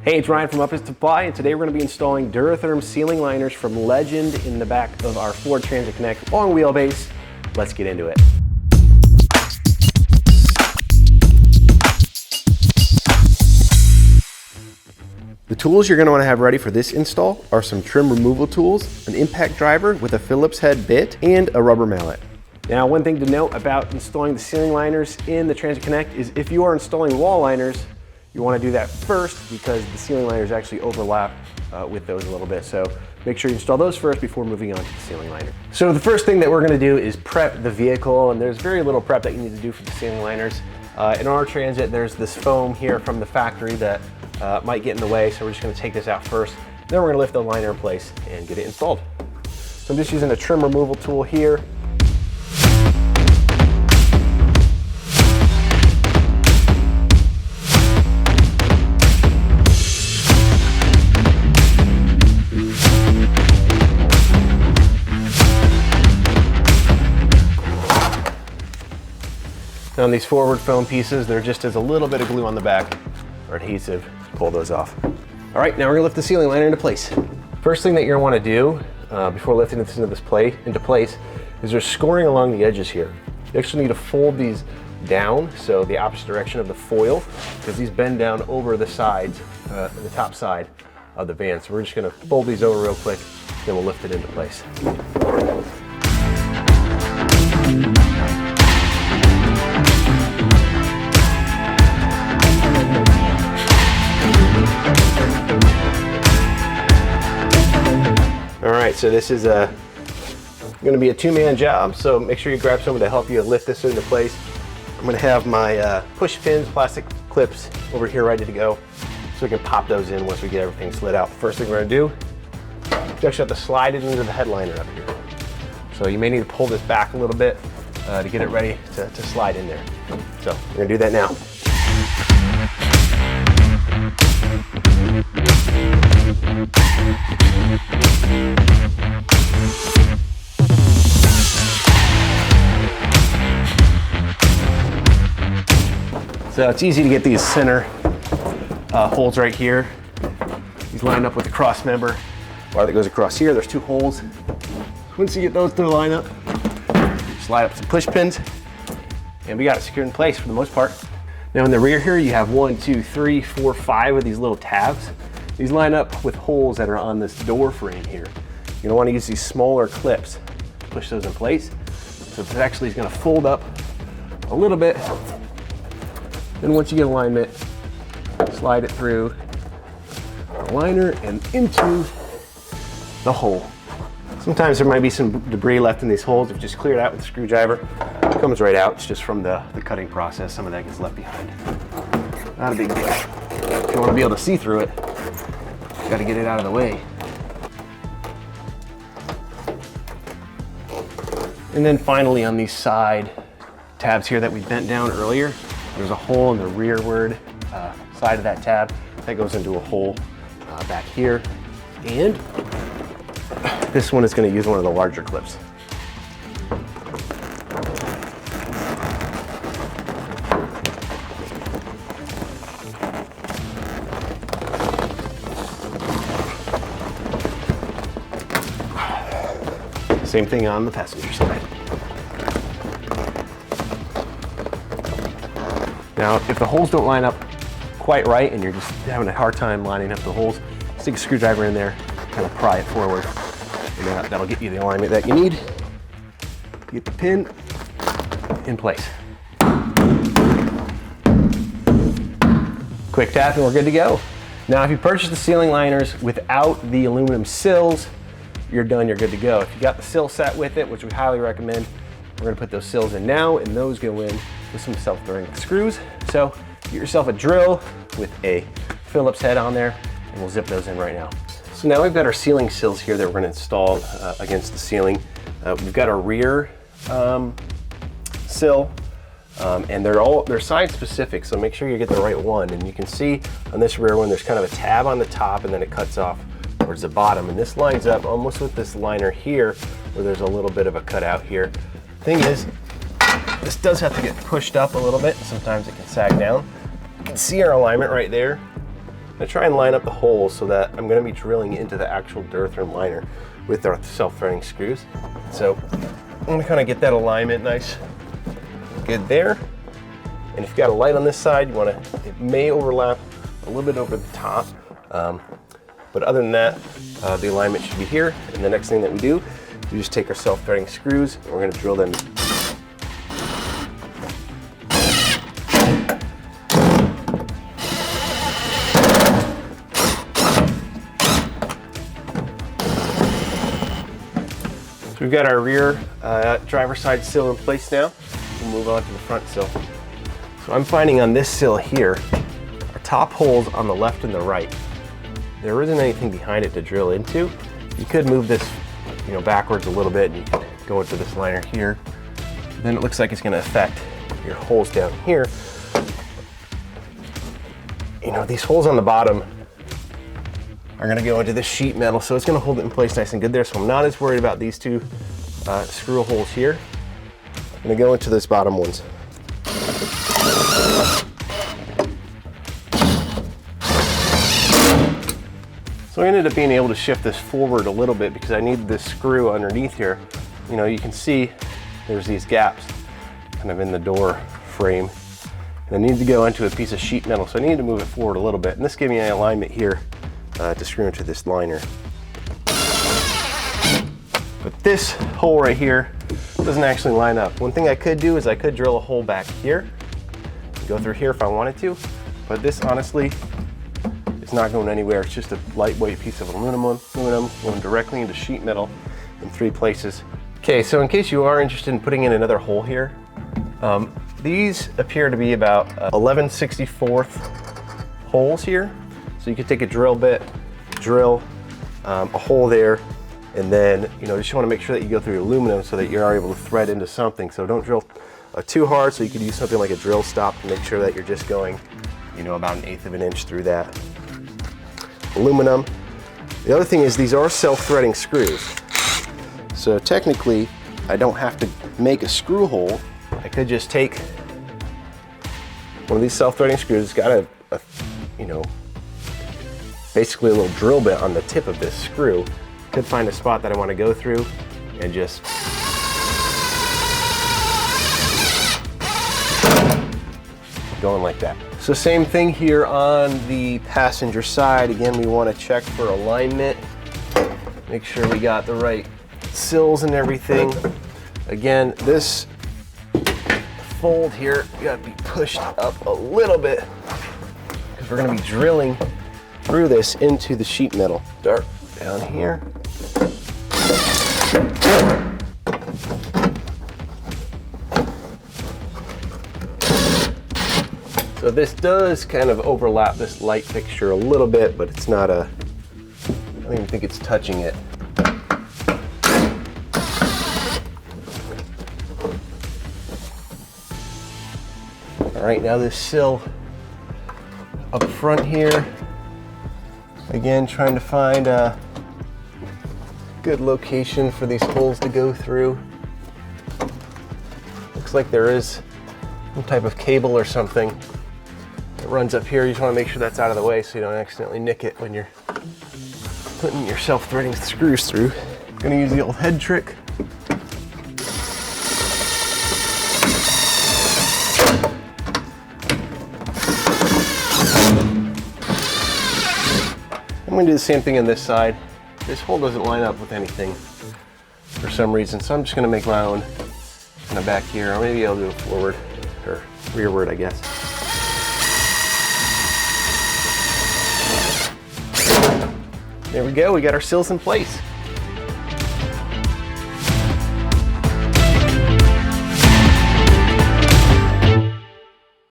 Hey, it's Ryan from Upfit Supply, and today we're going to be installing DuraTherm Ceiling Liners from Legend in the back of our Ford Transit Connect long wheelbase. Let's get into it. The tools you're going to want to have ready for this install are some trim removal tools, an impact driver with a Phillips head bit, and a rubber mallet. Now, one thing to note about installing the ceiling liners in the Transit Connect is if you are installing wall liners, you want to do that first because the ceiling liners actually overlap with those a little bit. So make sure you install those first before moving on to the ceiling liner. So the first thing that we're going to do is prep the vehicle, and there's very little prep that you need to do for the ceiling liners. In our Transit, there's this foam here from the factory that might get in the way, so we're just going to take this out first. Then we're going to lift the liner in place and get it installed. So I'm just using a trim removal tool here. Now on these forward foam pieces, there just is a little bit of glue on the back or adhesive. Pull those off. All right, now we're gonna lift the ceiling liner into place. First thing that you're gonna wanna do before lifting this into place is there's scoring along the edges here. You actually need to fold these down, so the opposite direction of the foil, because these bend down over the sides, the top side of the van. So we're just gonna fold these over real quick, then we'll lift it into place. All right, so this is going to be a two-man job, so make sure you grab someone to help you lift this into place. I'm going to have my push pins, plastic clips over here ready to go, so we can pop those in once we get everything slid out. First thing we're going to do, you actually have to slide it into the headliner up here. So you may need to pull this back a little bit to get it ready to slide in there. So we're going to do that now. So it's easy to get these center holes right here. These line up with the cross member bar that goes across here. There's two holes. Once you get those to line up, slide up some push pins, and we got it secured in place for the most part. Now in the rear here, you have 1, 2, 3, 4, 5 of these little tabs. These line up with holes that are on this door frame here. You're gonna wanna use these smaller clips to push those in place. So this actually is gonna fold up a little bit. Then once you get alignment, slide it through the liner and into the hole. Sometimes there might be some debris left in these holes. If you just clear it out with a screwdriver, it comes right out. It's just from the cutting process. Some of that gets left behind. Not a big deal. If you want to be able to see through it, you got to get it out of the way. And then finally on these side tabs here that we bent down earlier, there's a hole in the rearward side of that tab that goes into a hole back here. And this one is going to use one of the larger clips. Same thing on the passenger side. Now, if the holes don't line up quite right and you're just having a hard time lining up the holes, stick a screwdriver in there, kind of pry it forward, and that'll get you the alignment that you need. Get the pin in place. Quick tap and we're good to go. Now, if you purchase the ceiling liners without the aluminum sills, you're done, you're good to go. If you got the sill set with it, which we highly recommend, we're gonna put those sills in now, and those go in with some self-throwing screws. So get yourself a drill with a Phillips head on there, and we'll zip those in right now. So now we've got our ceiling sills here that we're gonna install against the ceiling. We've got our rear sill, and they're side specific, so make sure you get the right one. And you can see on this rear one, there's kind of a tab on the top, and then it cuts off towards the bottom. And this lines up almost with this liner here, where there's a little bit of a cutout here. Thing is, this does have to get pushed up a little bit. Sometimes it can sag down. You can see our alignment right there. I'm gonna try and line up the holes so that I'm gonna be drilling into the actual DuraTherm liner with our self-threading screws. So I'm gonna kind of get that alignment nice, good there. And if you've got a light on this side, it may overlap a little bit over the top. But other than that, the alignment should be here. And the next thing that we do, we just take our self-threading screws and we're gonna drill them. So we've got our rear driver's side sill in place now. We'll move on to the front sill. So I'm finding on this sill here, our top holes on the left and the right, there isn't anything behind it to drill into. You could move this, backwards a little bit, and you can go into this liner here. Then it looks like it's going to affect your holes down here. These holes on the bottom are going to go into this sheet metal, so it's going to hold it in place nice and good there. So I'm not as worried about these two screw holes here. I'm going to go into those bottom ones. So I ended up being able to shift this forward a little bit because I needed this screw underneath here. You can see there's these gaps kind of in the door frame. And I needed to go into a piece of sheet metal, so I needed to move it forward a little bit. And this gave me an alignment here to screw into this liner. But this hole right here doesn't actually line up. One thing I could do is I could drill a hole back here, go through here if I wanted to, but this honestly, it's not going anywhere. It's just a lightweight piece of aluminum going directly into sheet metal in 3 places. Okay, so in case you are interested in putting in another hole here, these appear to be about 11/64 holes here. So you could take a drill bit, drill a hole there, and then just want to make sure that you go through aluminum so that you are able to thread into something. So don't drill too hard, so you could use something like a drill stop to make sure that you're just going about 1/8 of an inch through that. Aluminum. The other thing is these are self-threading screws. So technically, I don't have to make a screw hole. I could just take one of these self-threading screws. It's got a basically a little drill bit on the tip of this screw. Could find a spot that I want to go through and just going like that. So same thing here on the passenger side. Again, we want to check for alignment. Make sure we got the right sills and everything. Again, this fold here got to be pushed up a little bit because we're going to be drilling through this into the sheet metal. Start down here. So this does kind of overlap this light fixture a little bit, but it's not I don't even think it's touching it. All right, now this sill up front here. Again, trying to find a good location for these holes to go through. Looks like there is some type of cable or something that runs up here. You just want to make sure that's out of the way so you don't accidentally nick it when you're putting your self-threading screws through. I'm going to use the old head trick. I'm going to do the same thing on this side. This hole doesn't line up with anything for some reason, so I'm just going to make my own kind of back here, or maybe I'll do it forward or rearward, I guess. There we go, we got our sills in place.